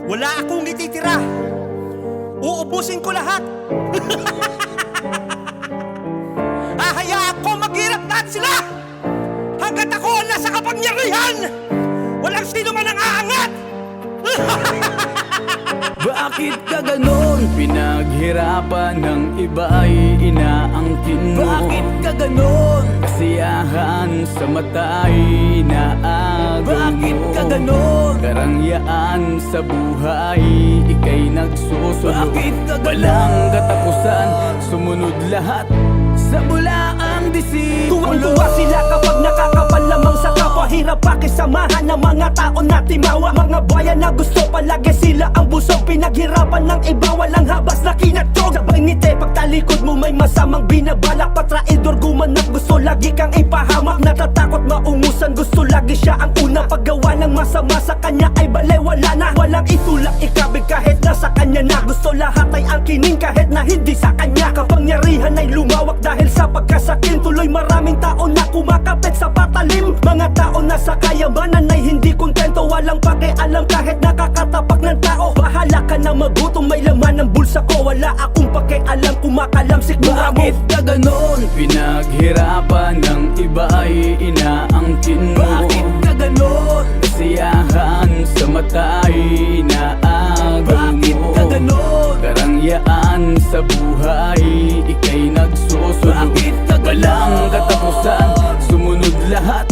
Wala akong ititira. Uubusin ko lahat. Hahayaan ko maghirap lahat sila. Hanggat ako nasa kapangyarihan, walang sino man ang aangat. Bakit ka ganon? Pinaghirapan ng iba ay inaangkin mo. Bakit ka ganon? Kasiyahan sa mata ay inaagaw mo. Bakit ka ganon? Karangyaan sa buhay, ika'y nagsusunod. Bakit ka ganon? Walang katapusan, sumunod lahat sa bulaang disipulo. Tuwang-tuwa sila kapag nakakapal lamang sa kapwa. Hirap pakisamahan ng mga tao na timawa. Mga bayan na gusto palagi sila ang busog. Pinaghirapan ng iba, walang habas na kinatog. Sabay ngiti, pagtalikod mo may masamang binabalak. Patraidor gumanap, gusto lagi kang ipahamak. Natatakot maungusan, gusto lagi siya ang una. Paggawa ng masama sa kanya ay balay, wala na. Walang itulak, ikabig kahit nasa kanya na. Gusto lahat ay angkinin kahit na hindi sa kanya. Kapangyarihan ay lumawak dahil sa pagkasakin. Tuloy maraming tao na kumakapit sa patalim. Mga tao na sa kayamanan ay hindi kontento. Walang pakialam kahit nakakatapak ng tao. Bahala ka na magutom, may laman ng bulsa ko. Wala akong pakialam, kumakalamsik mo ako. Bakit ka ganon? Pinaghirapan ng iba ay inaangkin mo. Bakit ka ganon? Kasiyahan sa mata ay inaagaw mo. Bakit ka ganon? Karangyaan sa buhay, ika'y nagsusunod. Bakit ka ganon? Walang katapusan, sumunod lahat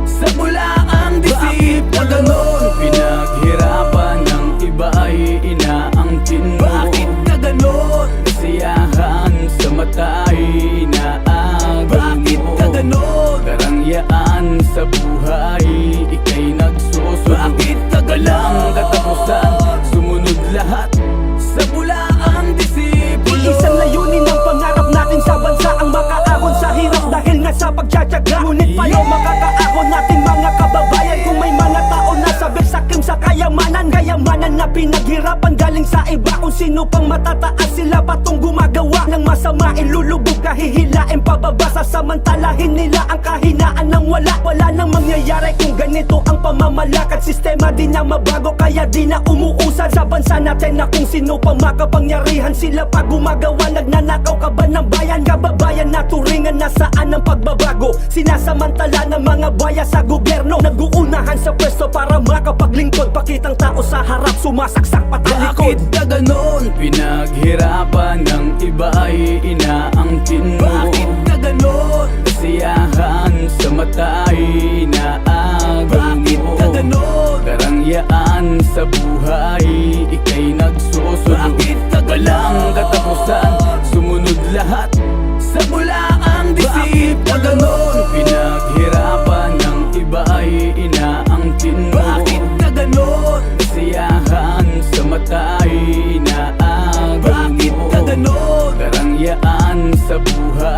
sa bulaang disipulo. Bakit ka ganon? Pinaghirapan ng iba ay inaangkin mo. Bakit ka ganon? Kasiyahan sa mata ay inaagaw mo. Bakit ka ganon? Karangyaan sa buhay, ika'y nagsusunod. Bakit ka ganon? Walang katapusan, sumunod lahat sa bulaang disipulo. Isang layunin ng pangarap natin sa bansa ang makaahon sa hirap dahil nga sa pagtsatsaga. Ngunit paano makakaahon natin mga kababayan kung may mga tao na sabay sakim sa kayamanan? Kayamanan na pinaghirapan galing sa iba. Kung sino pang matataas sila patong gumagawa ng masama, ilulubog kahihilain pababa. Sasamantalahin nila ang kahinaan ng wala. Wala nang mangyayari kung ganito ang pamamalakad. Sistema di na mabago kaya di na umuusad sa bansa natin na kung sino pang makapangyarihan sila pa gumagawa. Nagnanakaw ka ba ng bayan? Kababayan na turingan na saan ang pagbabago? Sinasamantala ng mga baya sa gobyerno, nag-uunahan sa pwesto para makapaglingkod. Pakitang tao sa harap, sumasaksak patalikod. Bakit ka ganon? Pinaghirapan ng iba ay inaangkin mo. Bakit ka ganon? Kasiyahan sa mata ay inaagaw mo. Bakit ka ganon? Karangyaan sa buhay, ika'y nagsusunod. Bakit ka ganon? Walang katapusan, sumunod lahat sa bulaang disipulo. Bakit ka ganon? Pinaghirapan ng iba ay inaangkin mo. Bakit ka ganon? Kasiyahan sa mata ay inaagaw mo. Bakit ka ganon? Karangyaan sa buhay,